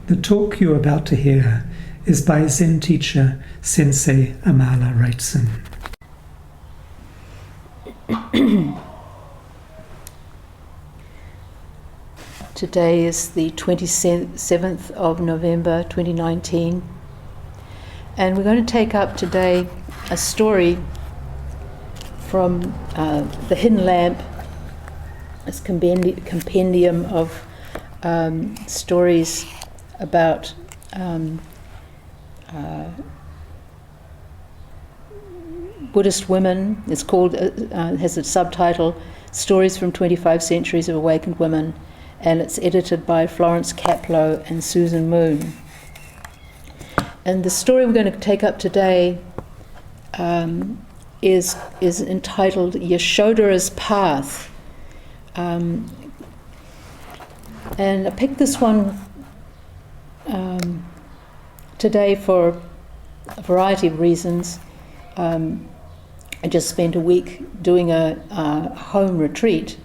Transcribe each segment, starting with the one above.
The talk you're about to hear is by Zen teacher Sensei Amala Wrightson. Today is the 27th of November 2019, and we're going to take up today a story from The Hidden Lamp, this compendium of stories about Buddhist women. It's called, has a subtitle, Stories from 25 Centuries of Awakened Women, and it's edited by Florence Kaplow and Susan Moon. And the story we're going to take up today is entitled Yasodhara's Path. And I picked this one today for a variety of reasons. I just spent a week doing a home retreat,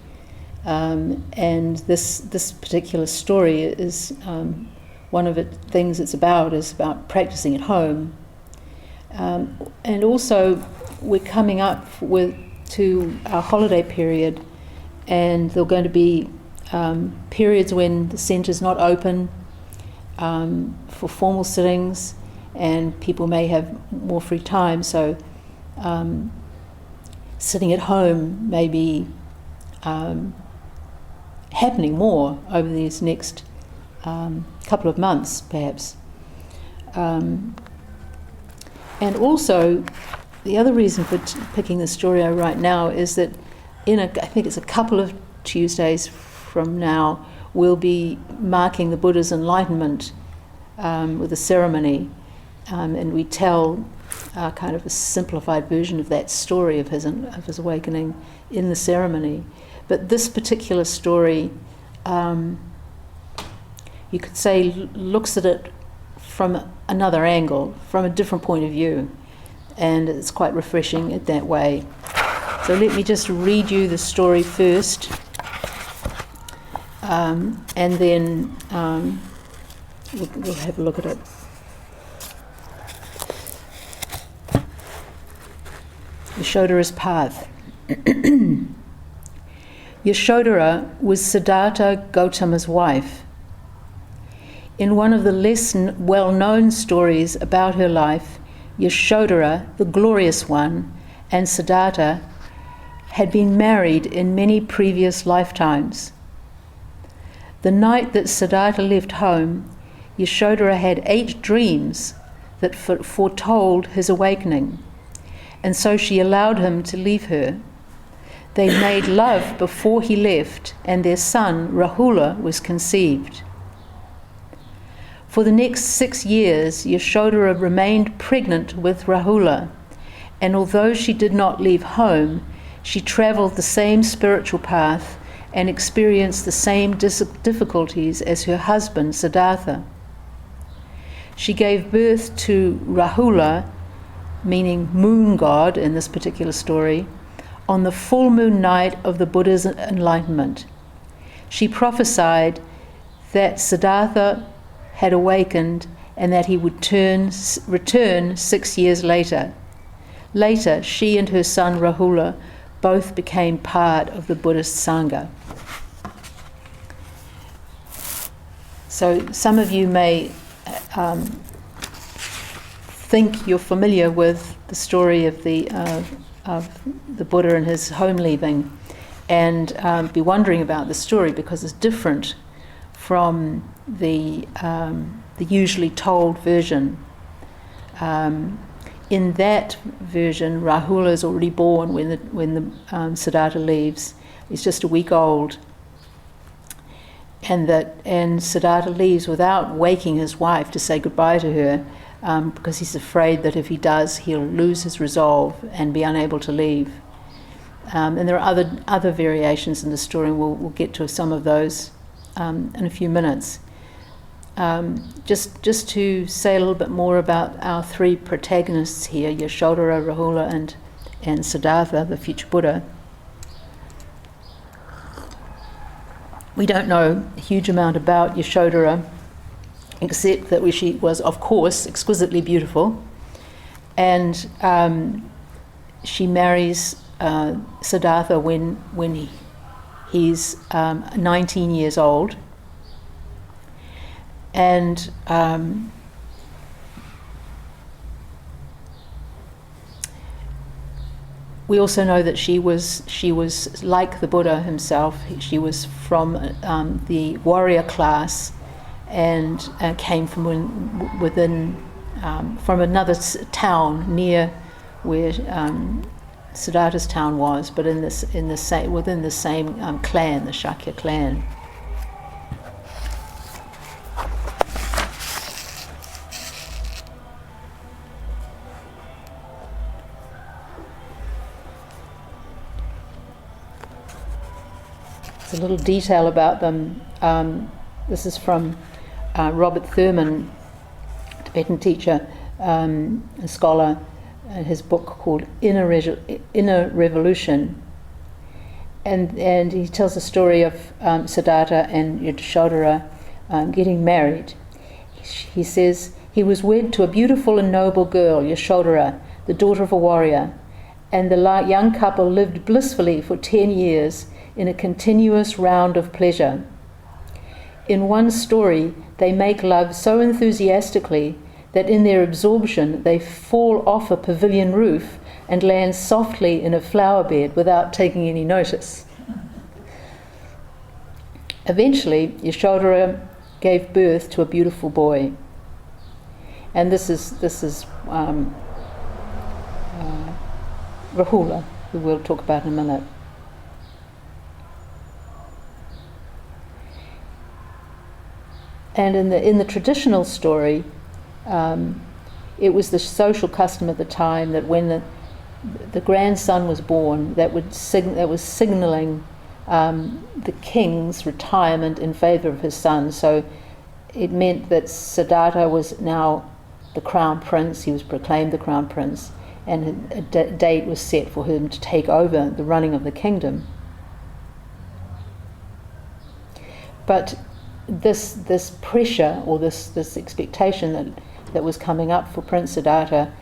and this particular story is one of the things it's about is about practicing at home, and also we're coming up to our holiday period, and there are going to be periods when the centre's not open for formal sittings, and people may have more free time, so sitting at home may be happening more over these next couple of months, perhaps. And also, the other reason for picking the story right now is that I think it's a couple of Tuesdays from now, we'll be marking the Buddha's enlightenment with a ceremony, and we tell kind of a simplified version of that story of his awakening in the ceremony. But this particular story, you could say, looks at it from another angle, from a different point of view, and it's quite refreshing in that way. So let me just read you the story first, and then we'll have a look at it. Yasodhara's Path. Yasodhara was Siddhartha Gautama's wife. In one of the less well-known stories about her life, Yasodhara, the glorious one, and Siddhartha had been married in many previous lifetimes. The night that Siddhartha left home, Yasodhara had 8 dreams that foretold his awakening, and so she allowed him to leave her. They made love before he left, and their son, Rahula, was conceived. For the next 6 years, Yasodhara remained pregnant with Rahula, and although she did not leave home, she travelled the same spiritual path and experienced the same difficulties as her husband, Siddhartha. She gave birth to Rahula, meaning moon god in this particular story, on the full moon night of the Buddha's enlightenment. She prophesied that Siddhartha had awakened and that he would return 6 years later. Later, she and her son Rahula both became part of the Buddhist Sangha. So some of you may think you're familiar with the story of the Buddha and his home leaving, and be wondering about the story because it's different from the usually told version. In that version, Rahula is already born when the Siddhartha leaves. He's just a week old, and Siddhartha leaves without waking his wife to say goodbye to her, because he's afraid that if he does, he'll lose his resolve and be unable to leave. And there are other variations in the story, and we'll get to some of those in a few minutes. Just to say a little bit more about our 3 protagonists here, Yasodhara, Rahula, and Siddhartha, the future Buddha. We don't know a huge amount about Yasodhara. except that she was, of course, exquisitely beautiful. And she marries Siddhartha when he's 19 years old. And we also know that she was like the Buddha himself. She was from the warrior class, and came from within from another town near where Siddhartha's town was, but within the same clan, the Shakya clan. A little detail about them. This is from Robert Thurman, Tibetan teacher, a scholar, his book called Inner Revolution. And he tells the story of Siddhartha and Yasodhara getting married. He says, he was wed to a beautiful and noble girl, Yasodhara, the daughter of a warrior, and the young couple lived blissfully for 10 years in a continuous round of pleasure. In one story, they make love so enthusiastically that in their absorption they fall off a pavilion roof and land softly in a flower bed without taking any notice. Eventually, Yasodhara gave birth to a beautiful boy. And this is Rahula, who we'll talk about in a minute. And in the traditional story, it was the social custom at the time that when the grandson was born, that was signalling the king's retirement in favour of his son. So it meant that Siddhartha was now the crown prince. He was proclaimed the crown prince, and a date was set for him to take over the running of the kingdom. But this pressure, or this expectation that was coming up for Prince Siddhartha,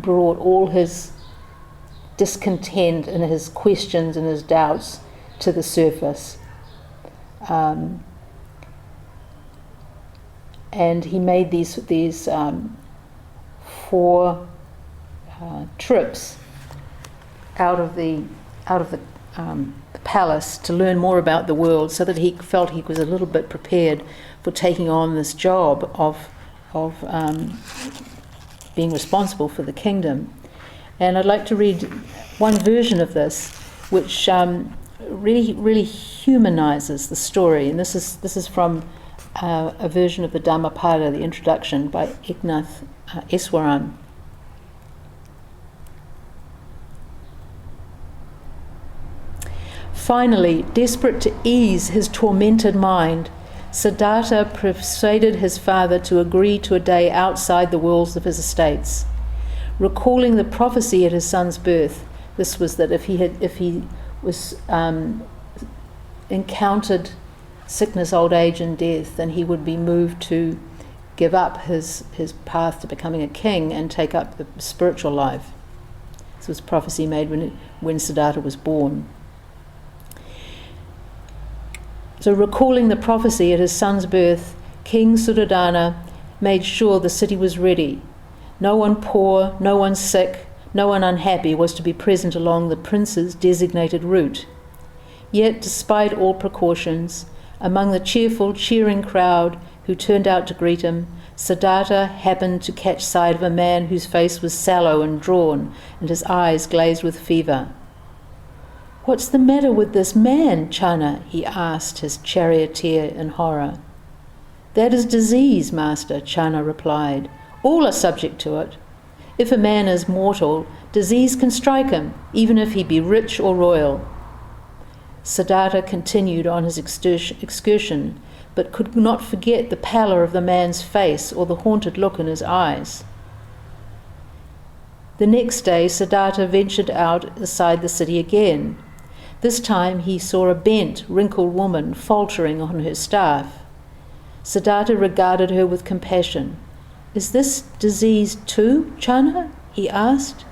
brought all his discontent and his questions and his doubts to the surface. And he made these 4 trips out of the palace to learn more about the world, so that he felt he was a little bit prepared for taking on this job of being responsible for the kingdom. And I'd like to read one version of this, which really humanizes the story. And this is from a version of the Dhammapada, the introduction, by Eknath Eswaran. Finally, desperate to ease his tormented mind, Siddhartha persuaded his father to agree to a day outside the walls of his estates. Recalling the prophecy at his son's birth, this was that if he was encountered sickness, old age, and death, then he would be moved to give up his path to becoming a king and take up the spiritual life. This was prophecy made when Siddhartha was born. So, recalling the prophecy at his son's birth, King Suddhodana made sure the city was ready. No one poor, no one sick, no one unhappy was to be present along the prince's designated route. Yet, despite all precautions, among the cheerful, cheering crowd who turned out to greet him, Siddhartha happened to catch sight of a man whose face was sallow and drawn, and his eyes glazed with fever. "What's the matter with this man, Channa?" he asked his charioteer in horror. "That is disease, master," Channa replied. "All are subject to it. If a man is mortal, disease can strike him, even if he be rich or royal." Siddhartha continued on his excursion, but could not forget the pallor of the man's face or the haunted look in his eyes. The next day, Siddhartha ventured outside the city again. This time he saw a bent, wrinkled woman faltering on her staff. Siddhartha regarded her with compassion. "Is this disease too, Channa?" he asked.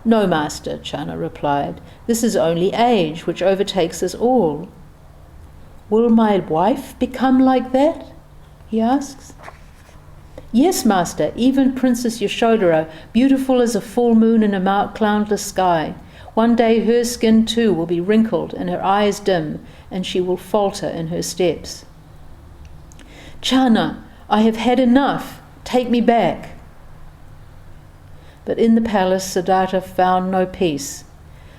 "No, Master," Channa replied. "This is only age, which overtakes us all." "Will my wife become like that?" he asks. "Yes, Master, even Princess Yasodhara, beautiful as a full moon in a cloudless sky. One day her skin too will be wrinkled and her eyes dim, and she will falter in her steps." "Channa, I have had enough. Take me back." But in the palace, Siddhartha found no peace.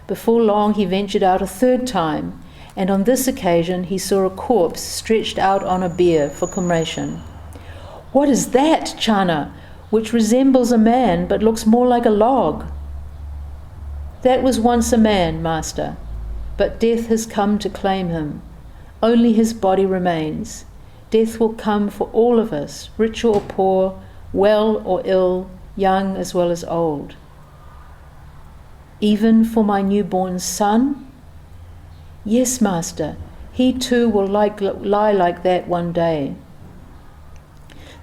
Before long he ventured out a third time, and on this occasion he saw a corpse stretched out on a bier for cremation. "What is that, Channa, which resembles a man but looks more like a log?" "That was once a man, Master, but death has come to claim him. Only his body remains. Death will come for all of us, rich or poor, well or ill, young as well as old." "Even for my newborn son?" "Yes, Master, he too will lie like that one day."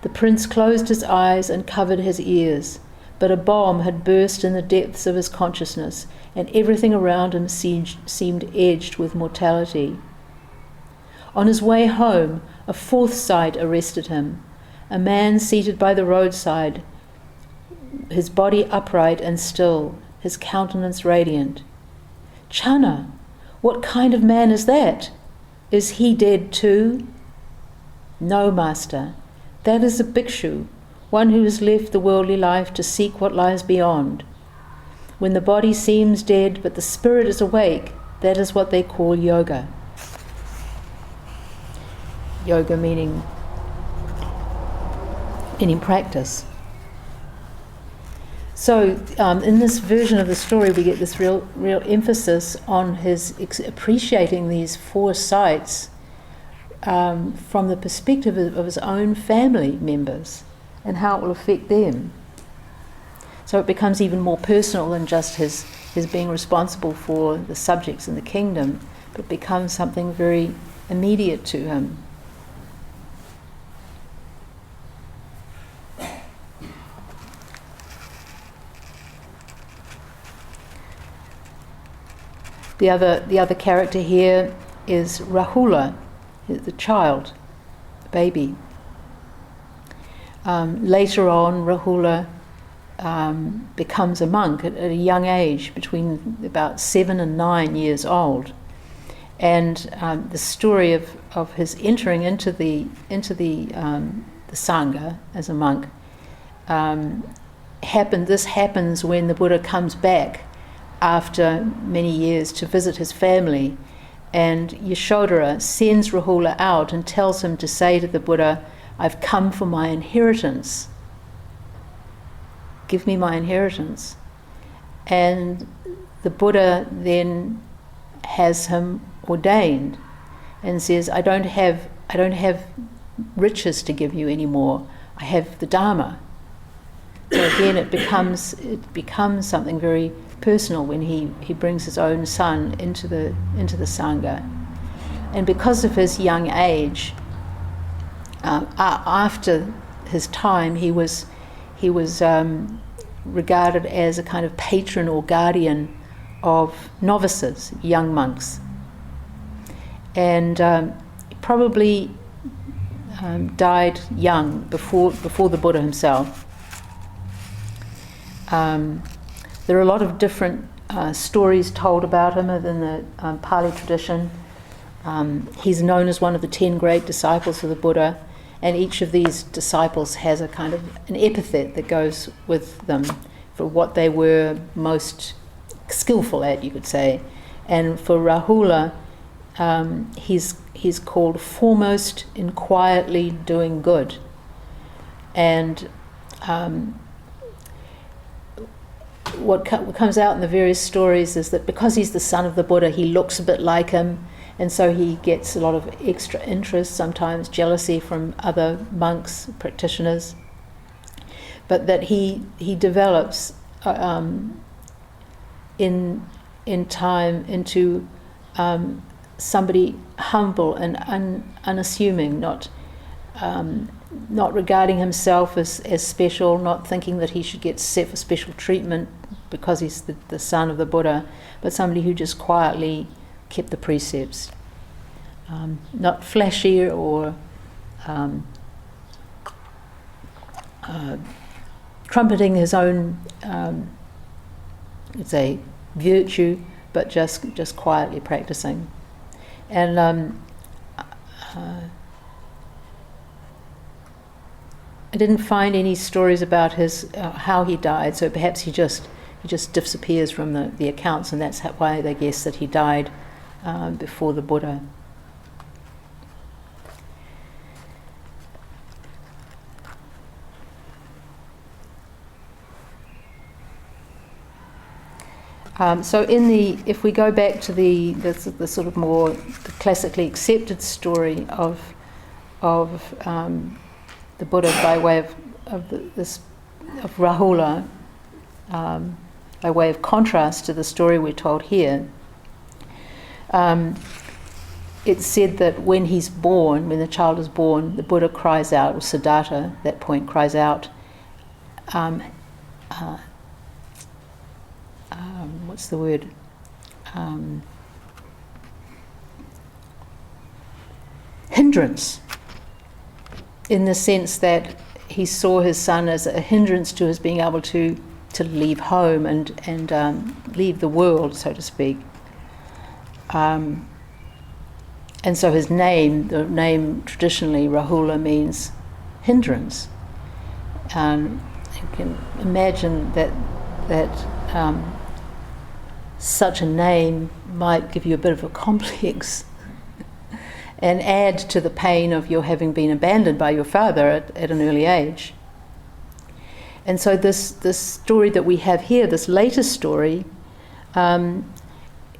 The prince closed his eyes and covered his ears, but a bomb had burst in the depths of his consciousness, and everything around him seemed edged with mortality. On his way home, a fourth sight arrested him. A man seated by the roadside, his body upright and still, his countenance radiant. "Channa, what kind of man is that? Is he dead too?" "No, Master, that is a bhikshu, one who has left the worldly life to seek what lies beyond. When the body seems dead but the spirit is awake, that is what they call yoga." Yoga meaning practice. So in this version of the story we get this real emphasis on his appreciating these four sights from the perspective of his own family members and how it will affect them. So it becomes even more personal than just his being responsible for the subjects in the kingdom, but becomes something very immediate to him. The other character here is Rahula, the child, the baby. Later on, Rahula becomes a monk at a young age, between about 7 and 9 years old. And the story of his entering into the Sangha as a monk This happens when the Buddha comes back after many years to visit his family, and Yasodhara sends Rahula out and tells him to say to the Buddha, "I've come for my inheritance. Give me my inheritance." And the Buddha then has him ordained and says, I don't have riches to give you anymore. I have the Dharma. So again, it becomes something very personal when he brings his own son into the Sangha. And because of his young age, after his time, he was regarded as a kind of patron or guardian of novices, young monks, and probably died young before the Buddha himself. There are a lot of different stories told about him within the Pali tradition. He's known as one of the 10 great disciples of the Buddha, and each of these disciples has a kind of an epithet that goes with them for what they were most skillful at, you could say. And for Rahula, he's called foremost in quietly doing good. And what comes out in the various stories is that because he's the son of the Buddha, he looks a bit like him, and so he gets a lot of extra interest, sometimes jealousy from other monks, practitioners, but that he develops in time into somebody humble and unassuming, not not regarding himself as special, not thinking that he should get set for special treatment because he's the son of the Buddha, but somebody who just quietly kept the precepts. Not flashy or trumpeting his own, it's a virtue, but just quietly practicing. And I didn't find any stories about his how he died, so perhaps he just disappears from the accounts, and that's why they guess that he died before the Buddha. So if we go back to the sort of more the classically accepted story of the Buddha by way of Rahula, by way of contrast to the story we're told here, it's said that when the child is born, the Buddha cries out, or Siddhartha at that point cries out, what's the word? Hindrance, in the sense that he saw his son as a hindrance to his being able to leave home and leave the world, so to speak. And so his name, the name traditionally Rahula, means hindrance. You can imagine that such a name might give you a bit of a complex and add to the pain of your having been abandoned by your father at an early age. And so this story that we have here, this latest story,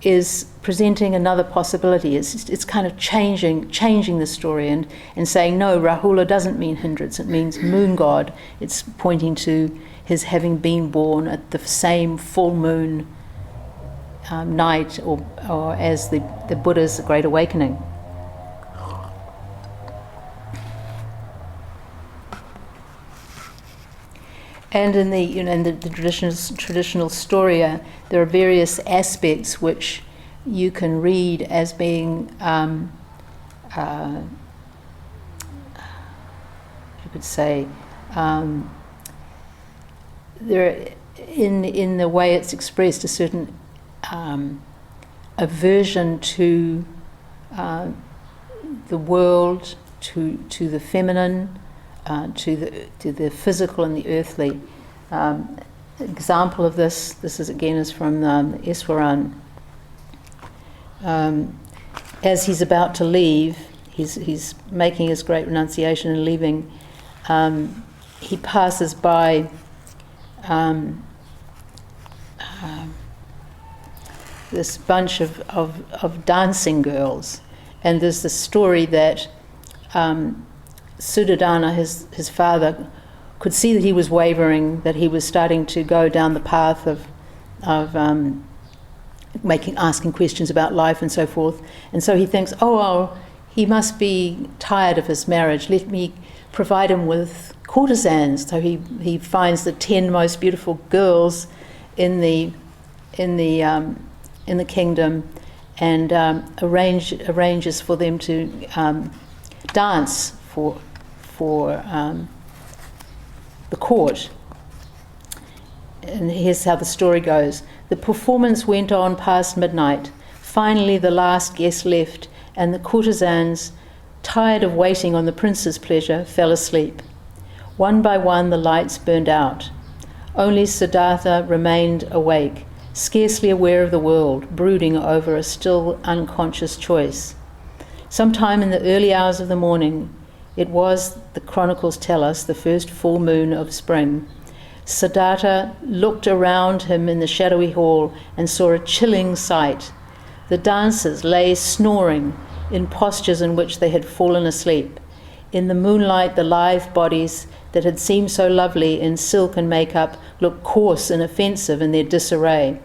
is presenting another possibility. It's kind of changing the story and saying, no, Rahula doesn't mean hindrance, it means moon god. It's pointing to his having been born at the same full moon night, or as the Buddha's Great Awakening. And in the traditional storia, there are various aspects which you can read as being, you could say, there in the way it's expressed a certain aversion to the world, to the feminine, to the physical and the earthly. Example of this is from Eswaran. As he's about to leave, he's making his great renunciation and leaving. He passes by this bunch of dancing girls, and there's the story that Suddhodana, his father, could see that he was wavering, that he was starting to go down the path of asking questions about life and so forth. And so he thinks, he must be tired of his marriage. Let me provide him with courtesans. So he finds the 10 most beautiful girls in the kingdom, and arranges for them to dance for the court. And here's how the story goes. The performance went on past midnight. Finally, the last guest left, and the courtesans, tired of waiting on the prince's pleasure, fell asleep. One by one, the lights burned out. Only Siddhartha remained awake, scarcely aware of the world, brooding over a still unconscious choice. Sometime in the early hours of the morning, it was, the chronicles tell us, the first full moon of spring, Siddhartha looked around him in the shadowy hall and saw a chilling sight. The dancers lay snoring in postures in which they had fallen asleep. In the moonlight, the lithe bodies that had seemed so lovely in silk and makeup looked coarse and offensive in their disarray.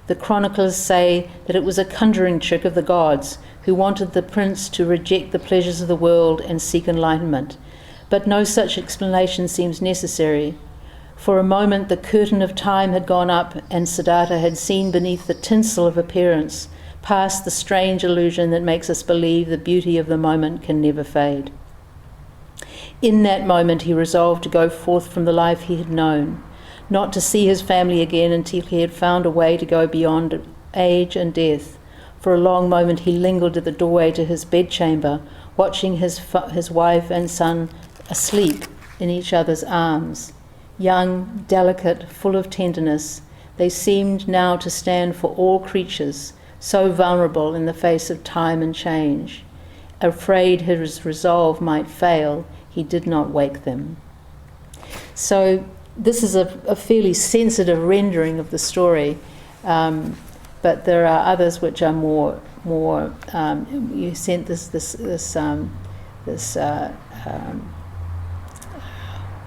The chroniclers say that it was a conjuring trick of the gods, who wanted the prince to reject the pleasures of the world and seek enlightenment. But no such explanation seems necessary. For a moment the curtain of time had gone up, and Siddhartha had seen beneath the tinsel of appearance, past the strange illusion that makes us believe the beauty of the moment can never fade. In that moment he resolved to go forth from the life he had known, not to see his family again until he had found a way to go beyond age and death. For a long moment he lingered at the doorway to his bedchamber, watching his wife and son asleep in each other's arms. Young, delicate, full of tenderness, they seemed now to stand for all creatures, so vulnerable in the face of time and change. Afraid his resolve might fail, he did not wake them. So this is a fairly sensitive rendering of the story, but there are others which are more. You sent this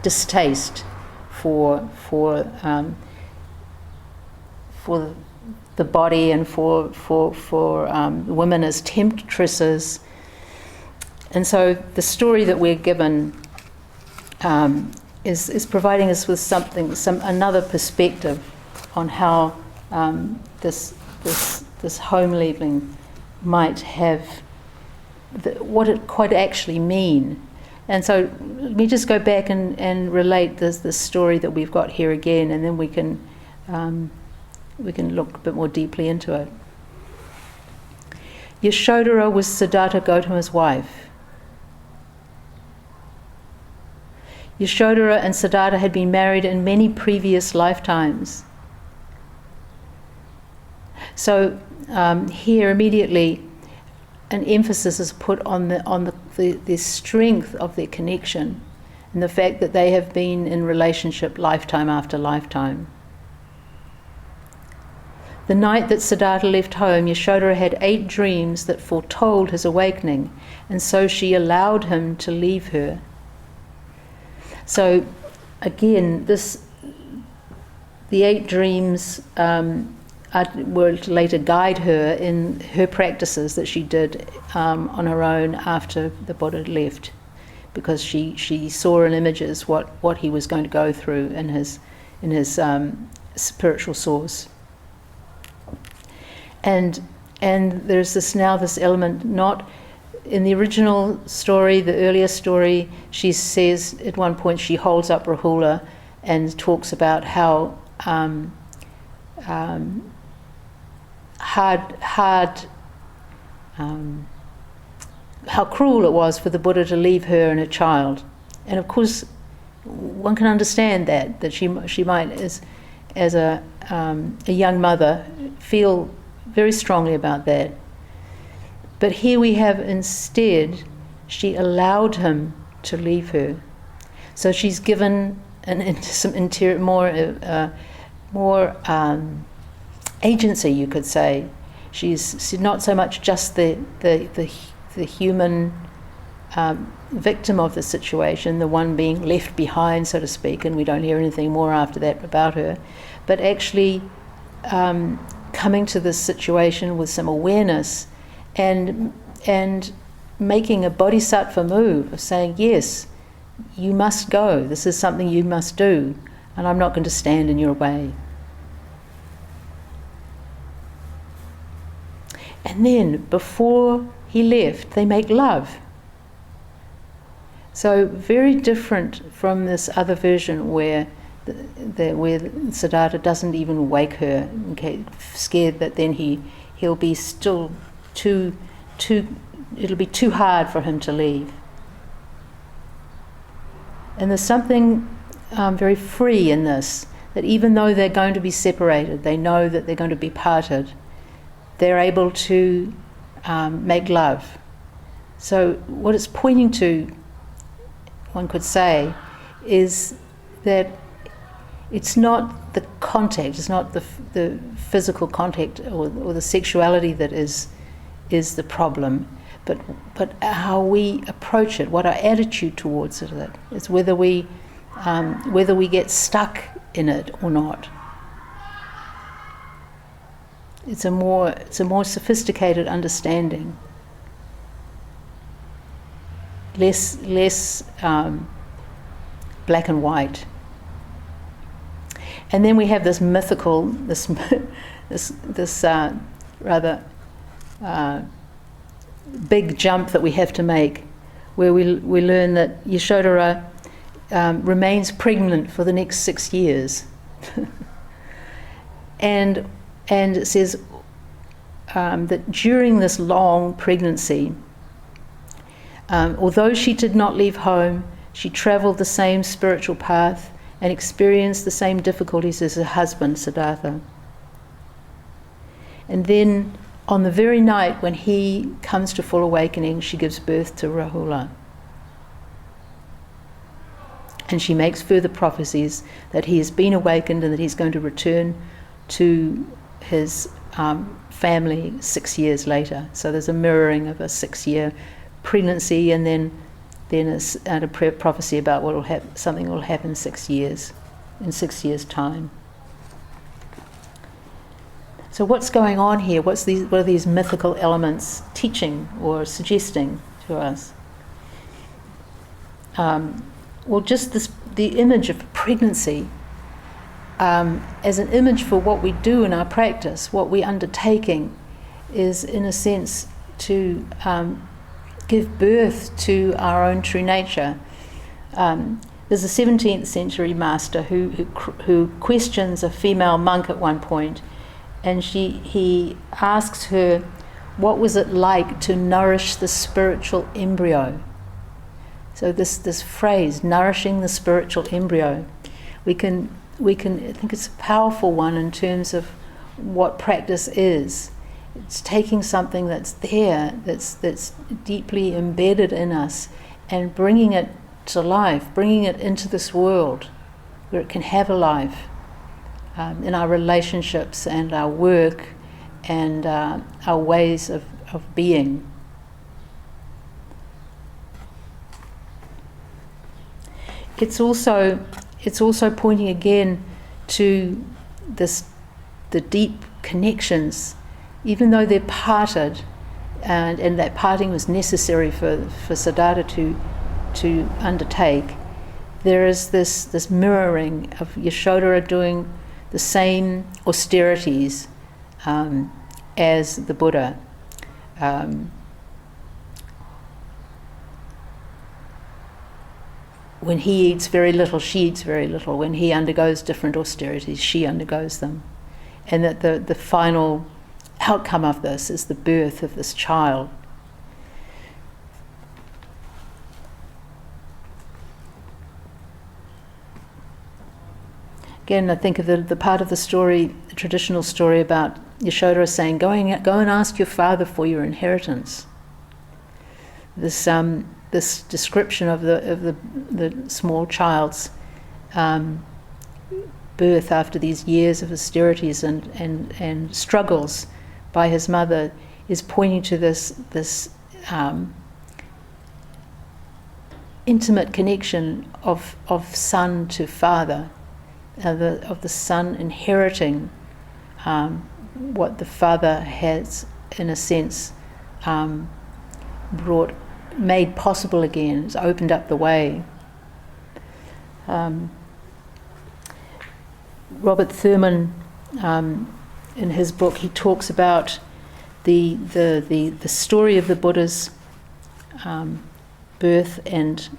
distaste for the body and for women as temptresses. And so the story that we're given is providing us with another perspective on how this home leaving might have what it quite actually mean. And so let me just go back and relate this story that we've got here again, and then we can look a bit more deeply into it. Yasodhara was Siddhartha Gautama's wife. Yasodhara and Siddhartha had been married in many previous lifetimes. So here immediately an emphasis is put on the strength of their connection and the fact that they have been in relationship lifetime after lifetime. The night that Siddhartha left home, Yasodhara had 8 dreams that foretold his awakening, and so she allowed him to leave her. So again, the 8 dreams will later guide her in her practices that she did on her own after the Buddha left, because she saw in images what he was going to go through in his spiritual source. And there's this element, not in the original story, the earlier story, she says at one point, she holds up Rahula and talks about how how cruel it was for the Buddha to leave her and her child. And of course, one can understand that she might, as a young mother, feel very strongly about that. But here we have instead, she allowed him to leave her. So she's given some interior, more agency, you could say. She's not so much just the human victim of the situation, the one being left behind, so to speak, and we don't hear anything more after that about her, but actually coming to this situation with some awareness and making a bodhisattva move of saying, yes, you must go, this is something you must do, and I'm not going to stand in your way. And then, before he left, they make love. So very different from this other version where Siddhartha doesn't even wake her, okay, scared that then he'll be still it'll be too hard for him to leave. And there's something very free in this, that even though they're going to be separated, they know that they're going to be parted, they're able to make love. So what it's pointing to, one could say, is that it's not the contact, it's not the physical contact or the sexuality that is the problem, but how we approach it, what our attitude towards it is, whether we get stuck in it or not. It's a more sophisticated understanding. less black and white. And then we have this mythical, this rather big jump that we have to make, where we learn that Yasodhara remains pregnant for the next 6 years. and it says that during this long pregnancy, although she did not leave home, she travelled the same spiritual path and experienced the same difficulties as her husband, Siddhartha. And then, on the very night when he comes to full awakening, she gives birth to Rahula. And she makes further prophecies that he has been awakened and that he's going to return to his family 6 years later. So there's a mirroring of a 6-year pregnancy, and then a prophecy about what will happen. Something will happen in 6 years, in 6 years' time. So what's going on here? What are these mythical elements teaching or suggesting to us? Well, just the image of pregnancy as an image for what we do in our practice, what we're undertaking, is in a sense to give birth to our own true nature. There's a 17th century master who questions a female monk at one point, and he asks her, what was it like to nourish the spiritual embryo? So this phrase, nourishing the spiritual embryo, I think it's a powerful one in terms of what practice is. It's taking something that's there, that's deeply embedded in us, and bringing it to life, bringing it into this world where it can have a life in our relationships and our work and our ways of being. It's also pointing again to the deep connections, even though they're parted, and that parting was necessary for Siddhartha to undertake. There is this mirroring of Yasodhara doing the same austerities as the Buddha. When he eats very little, she eats very little. When he undergoes different austerities, she undergoes them. And that the final outcome of this is the birth of this child. Again, I think of the part of the story, the traditional story about Yasodhara saying, go and ask your father for your inheritance. This description of the small child's birth after these years of austerities and struggles by his mother is pointing to this intimate connection of son to father, of the son inheriting what the father has, in a sense, made possible again. It's opened up the way. Robert Thurman, in his book, he talks about the story of the Buddha's birth and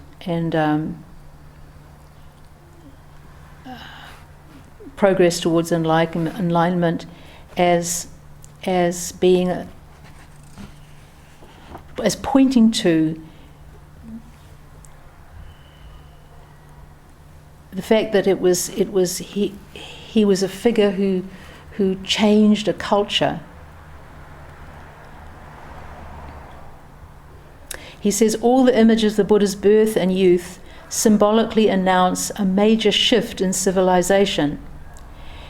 progress towards enlightenment as being as pointing to the fact that he was a figure who changed a culture. He says all the images of the Buddha's birth and youth symbolically announce a major shift in civilization.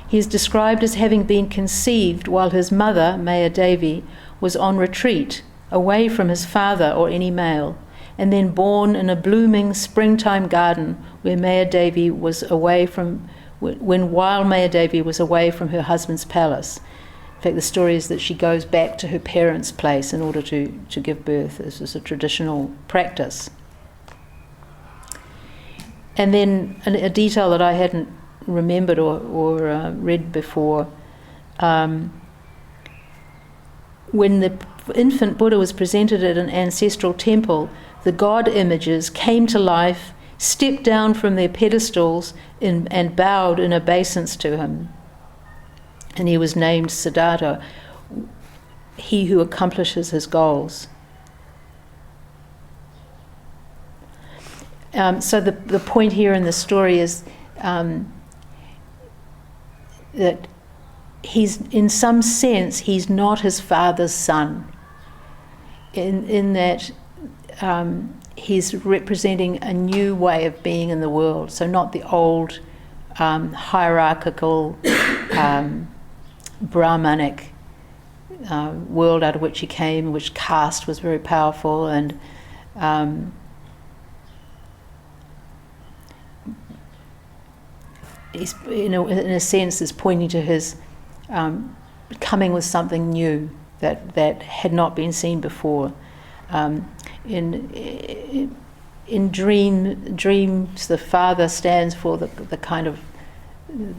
He is described as having been conceived while his mother, Maya Devi, was on retreat, away from his father or any male, and then born in a blooming springtime garden where Maya Devi was away from, while Maya Devi was away from her husband's palace. In fact, the story is that she goes back to her parents' place in order to give birth. This is a traditional practice. And then a detail that I hadn't remembered or read before, when the infant Buddha was presented at an ancestral temple, the god images came to life, stepped down from their pedestals and bowed in obeisance to him. And he was named Siddhartha, he who accomplishes his goals. So the point here in the story is that he's, in some sense, he's not his father's son, in that he's representing a new way of being in the world. So not the old hierarchical Brahmanic world out of which he came, which caste was very powerful, and he's, in a sense, is pointing to his coming with something new that had not been seen before. In dreams, the father stands for the kind of,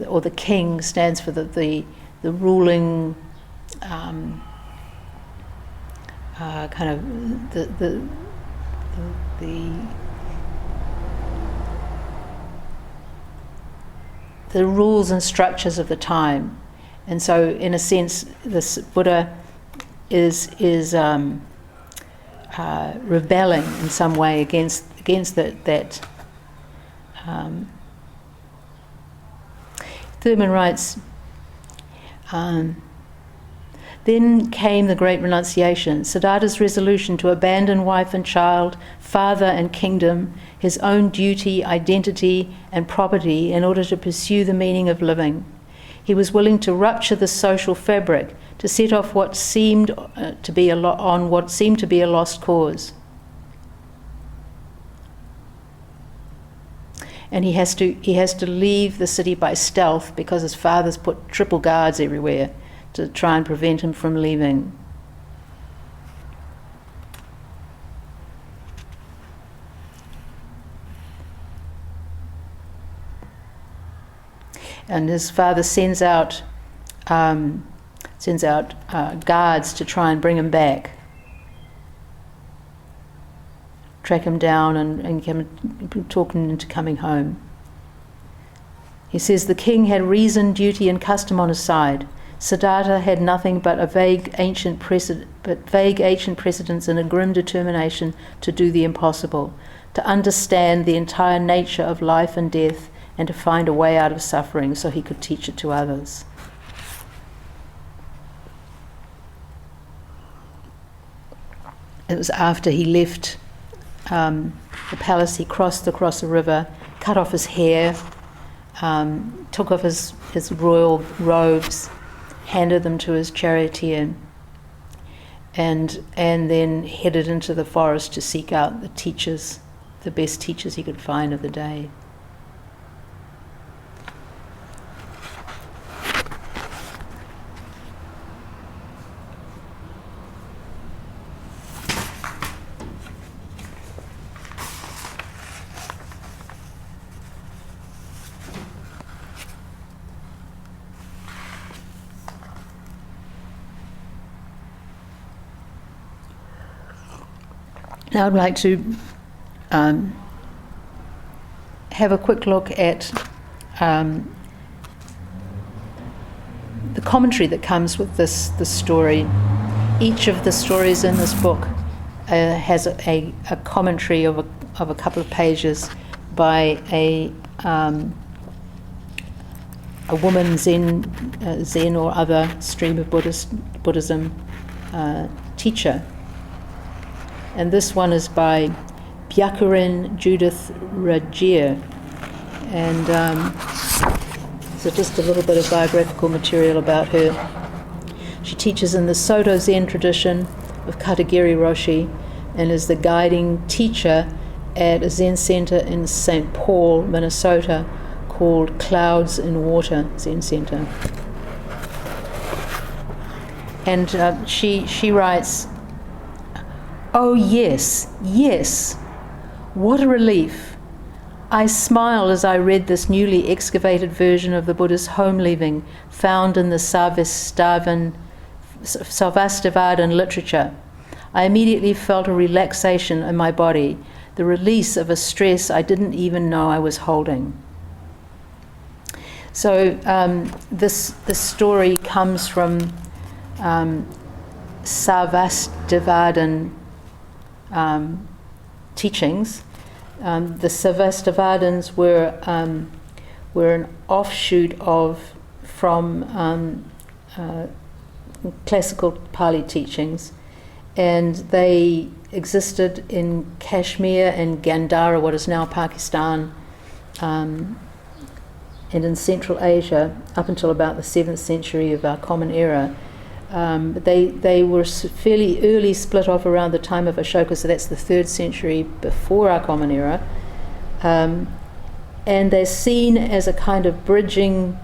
or the king stands for the ruling kind of the rules and structures of the time. And so, in a sense, this Buddha is rebelling in some way against that. Thurman writes, then came the great renunciation, Siddhartha's resolution to abandon wife and child, father and kingdom, his own duty, identity and property in order to pursue the meaning of living. He was willing to rupture the social fabric, to set off what seemed to be a lost cause. And he has to leave the city by stealth because his father's put triple guards everywhere to try and prevent him from leaving. And his father sends out guards to try and bring him back, track him down and talk him into coming home. He says the king had reason, duty and custom on his side. Siddhartha had nothing but vague ancient precedents and a grim determination to do the impossible, to understand the entire nature of life and death, and to find a way out of suffering so he could teach it to others. It was after he left the palace, he crossed across the river, cut off his hair, took off his royal robes, handed them to his charioteer, and then headed into the forest to seek out the teachers, the best teachers he could find of the day. Now I'd like to have a quick look at the commentary that comes with this story. Each of the stories in this book has a commentary of a couple of pages by a woman Zen or other stream of Buddhism teacher. And this one is by Byakuren Judith Rajier. And so just a little bit of biographical material about her. She teaches in the Soto Zen tradition of Katagiri Roshi and is the guiding teacher at a Zen center in St. Paul, Minnesota, called Clouds in Water Zen Center. And she writes, "Oh yes, yes, what a relief. I smiled as I read this newly excavated version of the Buddha's home leaving found in the Sarvāstivāda literature. I immediately felt a relaxation in my body, the release of a stress I didn't even know I was holding. So this story comes from Sarvāstivāda teachings. The Sarvāstivādans were an offshoot from classical Pali teachings, and they existed in Kashmir and Gandhara, what is now Pakistan, and in Central Asia up until about the 7th century of our Common Era. They were fairly early, split off around the time of Ashoka, so that's the 3rd century before our Common Era. And they're seen as a kind of bridging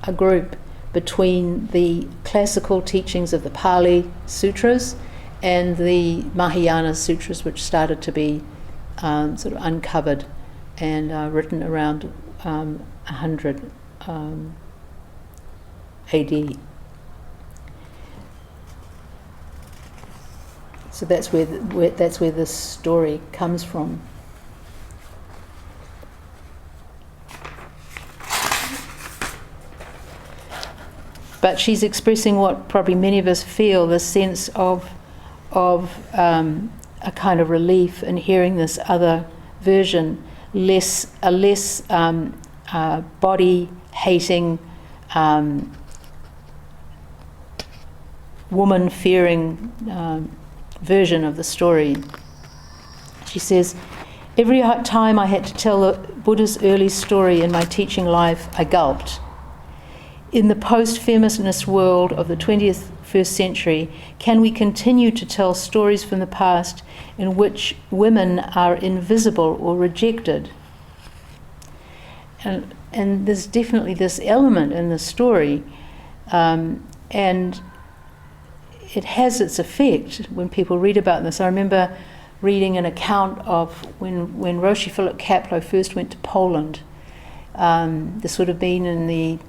a group between the classical teachings of the Pali Sutras and the Mahayana Sutras, which started to be sort of uncovered and written around 100 AD. So that's where this story comes from. But she's expressing what probably many of us feel, the sense of a kind of relief in hearing this other version, less body-hating, woman-fearing version of the story. She says, every time I had to tell the Buddha's early story in my teaching life, I gulped. In the post-feminist world of the 21st century, can we continue to tell stories from the past in which women are invisible or rejected? And there's definitely this element in the story, and it has its effect when people read about this. I remember reading an account of when Roshi Philip Kapleau first went to Poland. This would have been in the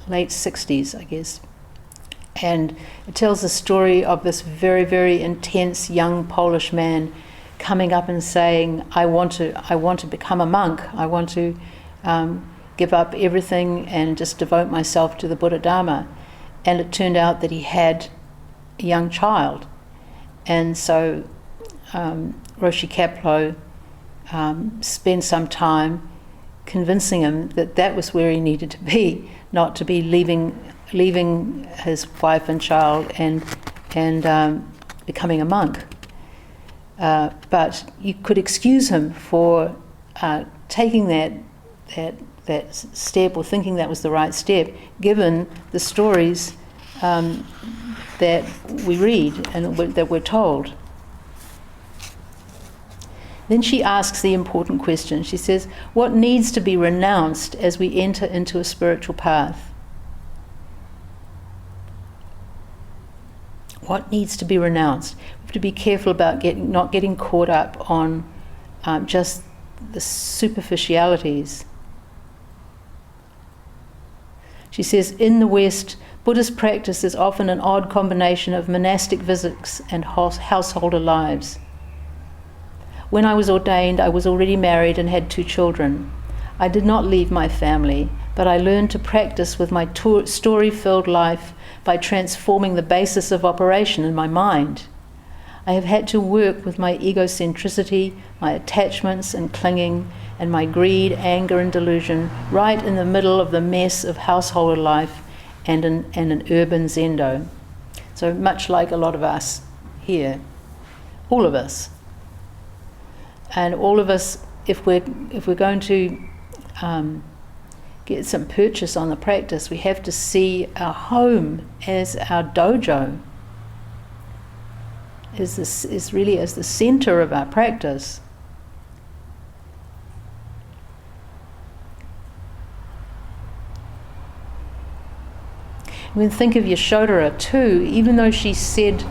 late 60s, I guess. And it tells the story of this very, very intense young Polish man coming up and saying, I want to become a monk. I want to give up everything and just devote myself to the Buddha Dharma. And it turned out that he had a young child. And so Roshi Kapleau spent some time convincing him that that was where he needed to be, not to be leaving his wife and child and becoming a monk. But you could excuse him for taking that step or thinking that was the right step, given the stories that we read and that we're told. Then she asks the important question. She says, what needs to be renounced as we enter into a spiritual path? What needs to be renounced? We have to be careful about not getting caught up on just the superficialities. She says, in the West, Buddhist practice is often an odd combination of monastic visits and householder lives. When I was ordained, I was already married and had 2 children. I did not leave my family, but I learned to practice with my story-filled life by transforming the basis of operation in my mind. I have had to work with my egocentricity, my attachments and clinging, and my greed, anger and delusion, right in the middle of the mess of householder life and an urban zendo. So much like a lot of us here, all of us. And all of us, if we're going to get some purchase on the practice, we have to see our home as our dojo, is really as the center of our practice. When think of Yasodhara too, even though she said,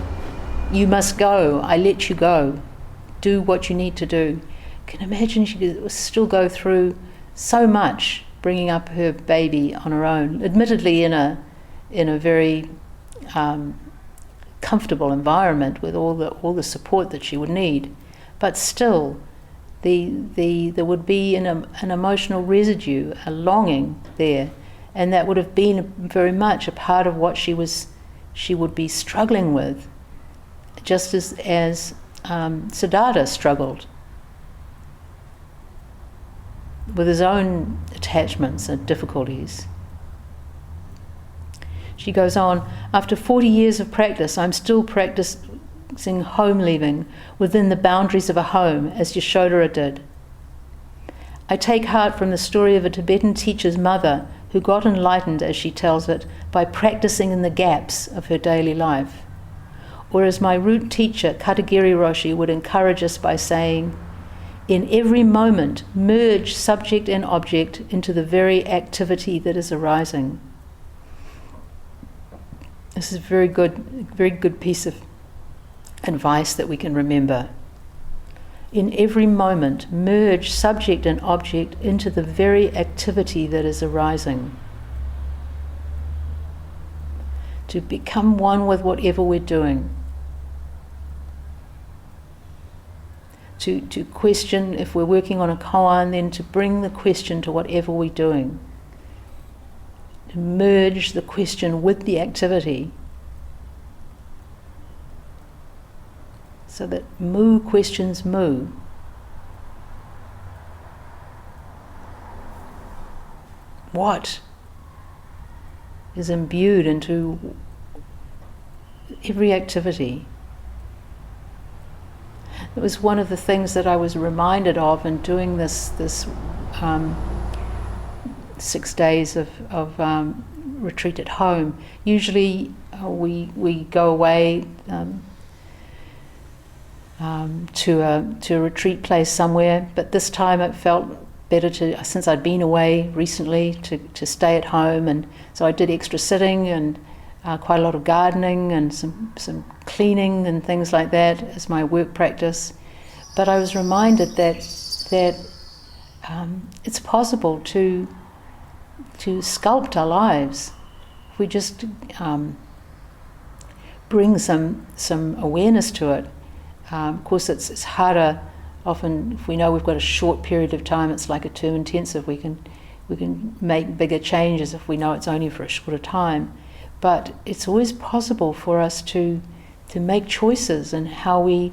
you must go, I let you go, do what you need to do. can imagine she could still go through so much bringing up her baby on her own, admittedly in a very comfortable environment with all the support that she would need, but still there would be an emotional residue, a longing there, and that would have been very much a part of what she would be struggling with, just as Siddhartha struggled with his own attachments and difficulties. She goes on, after 40 years of practice, I'm still practicing home leaving within the boundaries of a home, as Yasodhara did. I take heart from the story of a Tibetan teacher's mother who got enlightened, as she tells it, by practicing in the gaps of her daily life. Or as my root teacher, Katagiri Roshi, would encourage us by saying, in every moment, merge subject and object into the very activity that is arising. This is a very good piece of advice that we can remember. In every moment, merge subject and object into the very activity that is arising. To become one with whatever we're doing. To question, if we're working on a koan, then to bring the question to whatever we're doing. To merge the question with the activity. So that mu questions mu. What is imbued into every activity? It was one of the things that I was reminded of in doing this 6 days of retreat at home. Usually we go away to a retreat place somewhere, but this time it felt better to, since I'd been away recently, to stay at home, and so I did extra sitting and quite a lot of gardening and some cleaning and things like that as my work practice. But I was reminded that it's possible to sculpt our lives if we just bring some awareness to it. Of course, it's harder. Often, if we know we've got a short period of time, it's like a term intensive. We can make bigger changes if we know it's only for a shorter time. But it's always possible for us to make choices in how we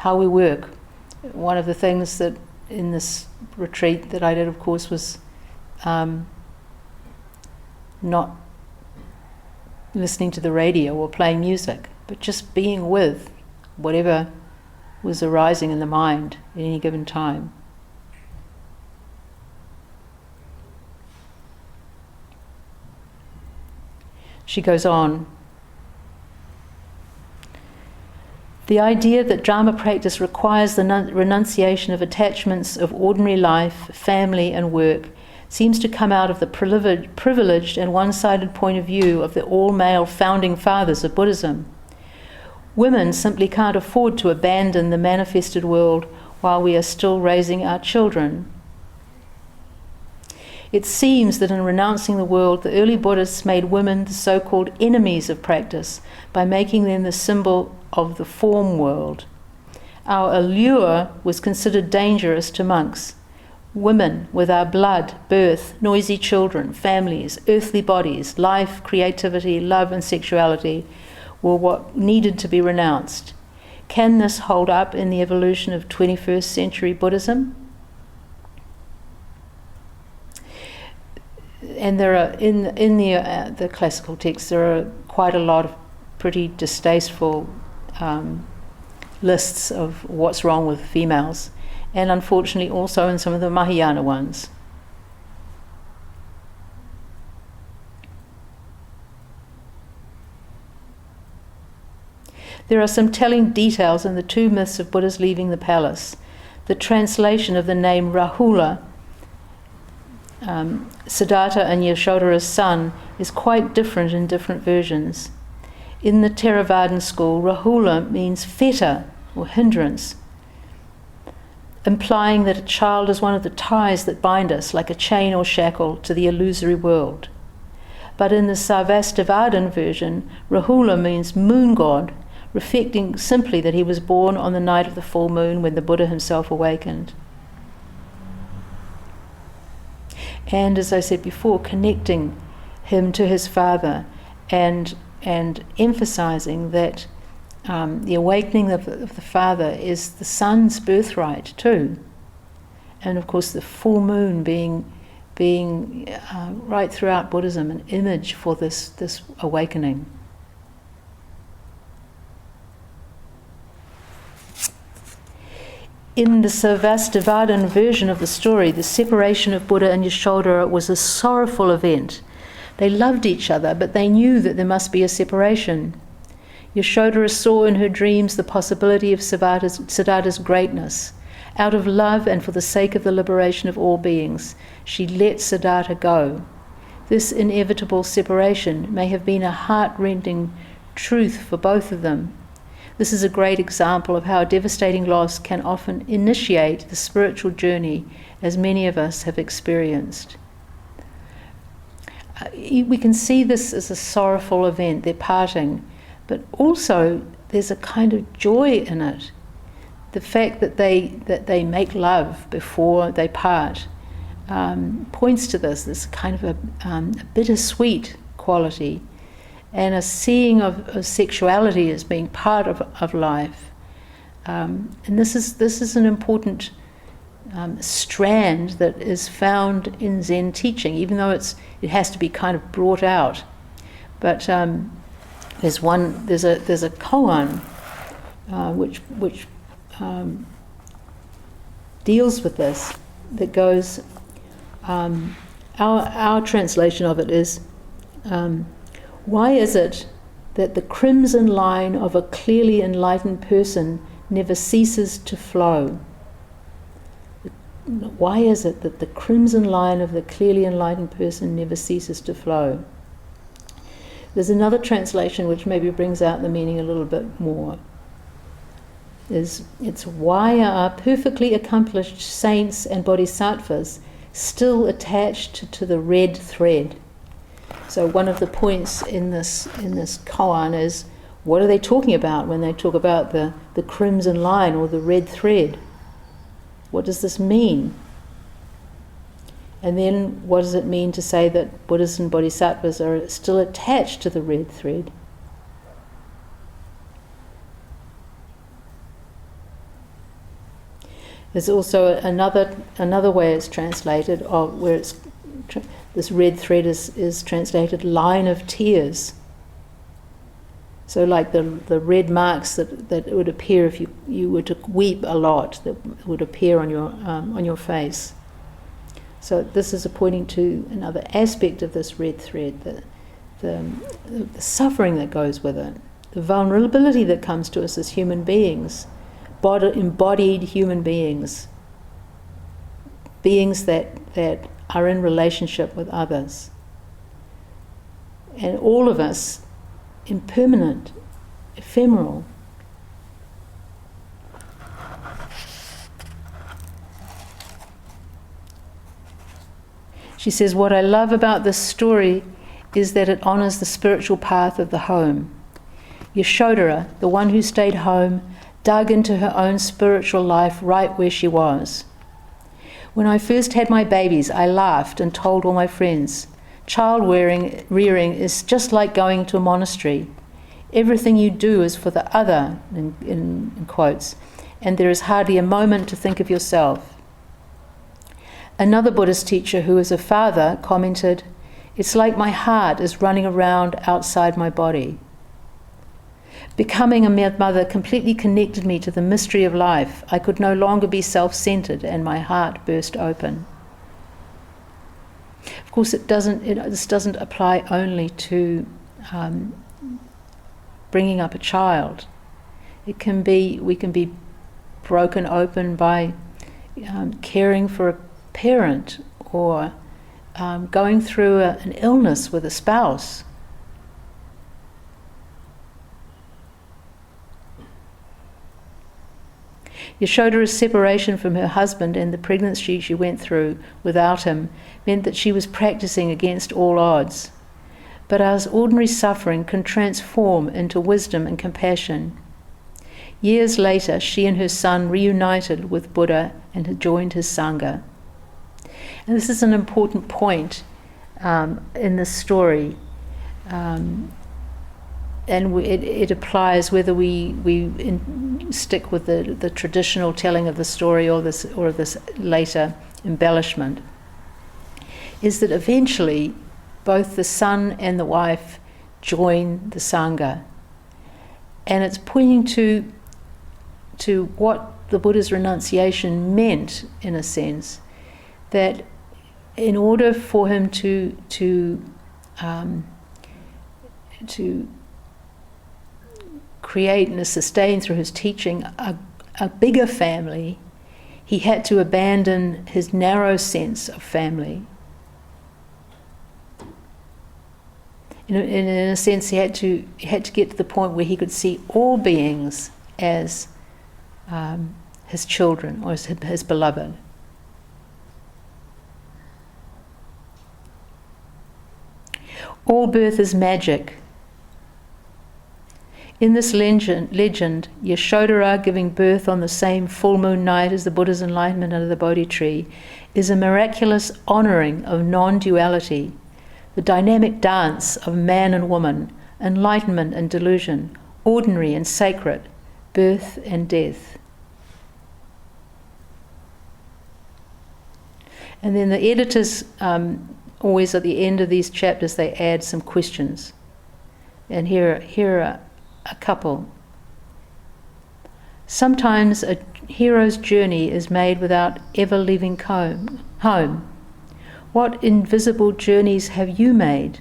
work. One of the things that in this retreat that I did, of course, was not listening to the radio or playing music, but just being with whatever was arising in the mind at any given time. She goes on. The idea that Dharma practice requires the renunciation of attachments of ordinary life, family and work seems to come out of the privileged and one-sided point of view of the all-male founding fathers of Buddhism. Women simply can't afford to abandon the manifested world while we are still raising our children. It seems that in renouncing the world, the early Buddhists made women the so-called enemies of practice by making them the symbol of the form world. Our allure was considered dangerous to monks. Women with our blood, birth, noisy children, families, earthly bodies, life, creativity, love and sexuality were what needed to be renounced. Can this hold up in the evolution of 21st century Buddhism? And there are in the classical texts there are quite a lot of pretty distasteful lists of what's wrong with females, and unfortunately also in some of the Mahayana ones. There are some telling details in the two myths of Buddha's leaving the palace. The translation of the name Rahula, Siddhartha and Yasodhara's son, is quite different in different versions. In the Theravadan school, Rahula means fetter or hindrance. implying that a child is one of the ties that bind us, like a chain or shackle, to the illusory world. But in the Sarvāstivāda version, Rahula means moon god, reflecting simply that he was born on the night of the full moon when the Buddha himself awakened. And as I said before, connecting him to his father and emphasizing that the awakening of the father is the son's birthright too. And of course the full moon being right throughout Buddhism an image for this awakening. In the Sarvāstivāda version of the story, the separation of Buddha and Yasodhara was a sorrowful event. They loved each other, but they knew that there must be a separation. Yasodhara saw in her dreams the possibility of Siddhartha's greatness. Out of love and for the sake of the liberation of all beings, she let Siddhartha go. This inevitable separation may have been a heart-rending truth for both of them. This is a great example of how devastating loss can often initiate the spiritual journey, as many of us have experienced. We can see this as a sorrowful event, their parting, but also there's a kind of joy in it. The fact that they make love before they part points to this kind of a bittersweet quality, and a seeing of sexuality as being part of life. And this is an important strand that is found in Zen teaching, even though it has to be kind of brought out. But there's a koan which deals with this, that goes, our translation of it is, why is it that the crimson line of a clearly enlightened person never ceases to flow? Why is it that the crimson line of the clearly enlightened person never ceases to flow? There's another translation which maybe brings out the meaning a little bit more. It's why are perfectly accomplished saints and bodhisattvas still attached to the red thread? So one of the points in this koan is, what are they talking about when they talk about the crimson line or the red thread? What does this mean? And then what does it mean to say that Buddhas and bodhisattvas are still attached to the red thread? There's also another way it's translated, where this red thread is translated line of tears. So like the red marks that would appear if you were to weep a lot, that would appear on your face. So this is pointing to another aspect of this red thread, the suffering that goes with it, the vulnerability that comes to us as human beings, embodied human beings that are in relationship with others. And all of us, impermanent, ephemeral. She says, what I love about this story is that it honors the spiritual path of the home. Yasodhara, the one who stayed home, dug into her own spiritual life right where she was. When I first had my babies, I laughed and told all my friends, child rearing is just like going to a monastery. Everything you do is for the other, in quotes, and there is hardly a moment to think of yourself. Another Buddhist teacher who is a father commented, it's like my heart is running around outside my body. Becoming a mother completely connected me to the mystery of life. I could no longer be self-centered, and my heart burst open. Of course, this doesn't apply only to bringing up a child. We can be broken open by caring for a parent, or going through an illness with a spouse. Yasodhara's separation from her husband and the pregnancy she went through without him meant that she was practicing against all odds. But as ordinary suffering can transform into wisdom and compassion. Years later, she and her son reunited with Buddha and had joined his Sangha. And this is an important point in this story. And it applies whether we stick with the traditional telling of the story or this later embellishment, is that eventually both the son and the wife join the Sangha. And it's pointing to what the Buddha's renunciation meant, in a sense, that in order for him to create and to sustain through his teaching a bigger family, he had to abandon his narrow sense of family. In a sense, he had to get to the point where he could see all beings as his children or as his beloved. All birth is magic. In this legend, Yasodhara giving birth on the same full moon night as the Buddha's enlightenment under the Bodhi tree is a miraculous honouring of non-duality, the dynamic dance of man and woman, enlightenment and delusion, ordinary and sacred, birth and death. And then the editors, always at the end of these chapters, they add some questions. And here are a couple. Sometimes a hero's journey is made without ever leaving home. What invisible journeys have you made?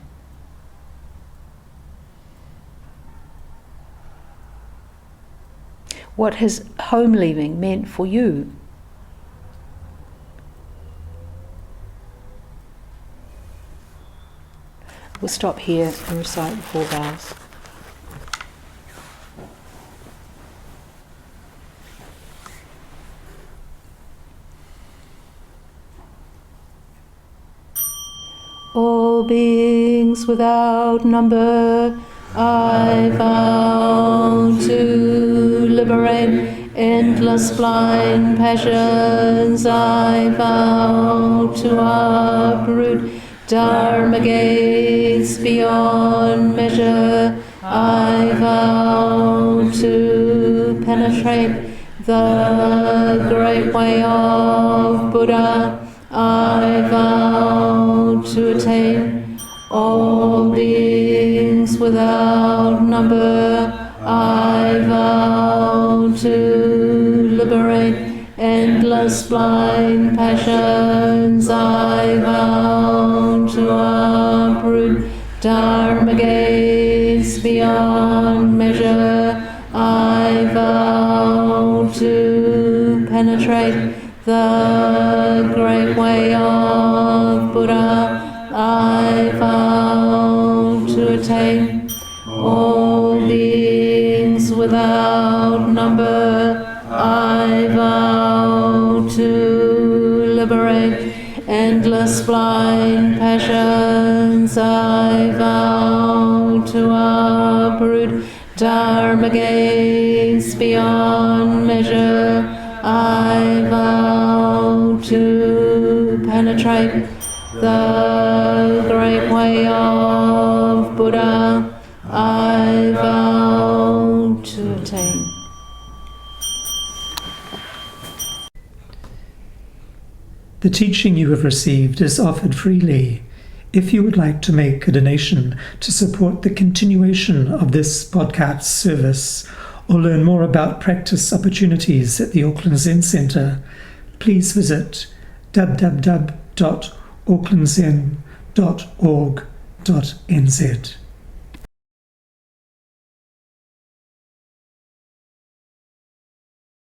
What has home leaving meant for you? We'll stop here and recite the 4 vows. All beings without number, I vow to liberate endless blind passions. I vow to uproot dharma gates beyond measure. I vow to penetrate the great way of Buddha. I vow to attain all beings without number. I vow to liberate endless blind passions. I vow to uproot dharma gates beyond measure. I vow to penetrate the great way of Buddha. I vow to attain all beings without number. I vow to liberate endless blind passions. I vow to uproot dharma gates beyond measure. I vow to penetrate the great way of Buddha. I vow to attain. The teaching you have received is offered freely. If you would like to make a donation to support the continuation of this podcast service, or learn more about practice opportunities at the Auckland Zen Centre, please visit www.aucklandzen.org.nz.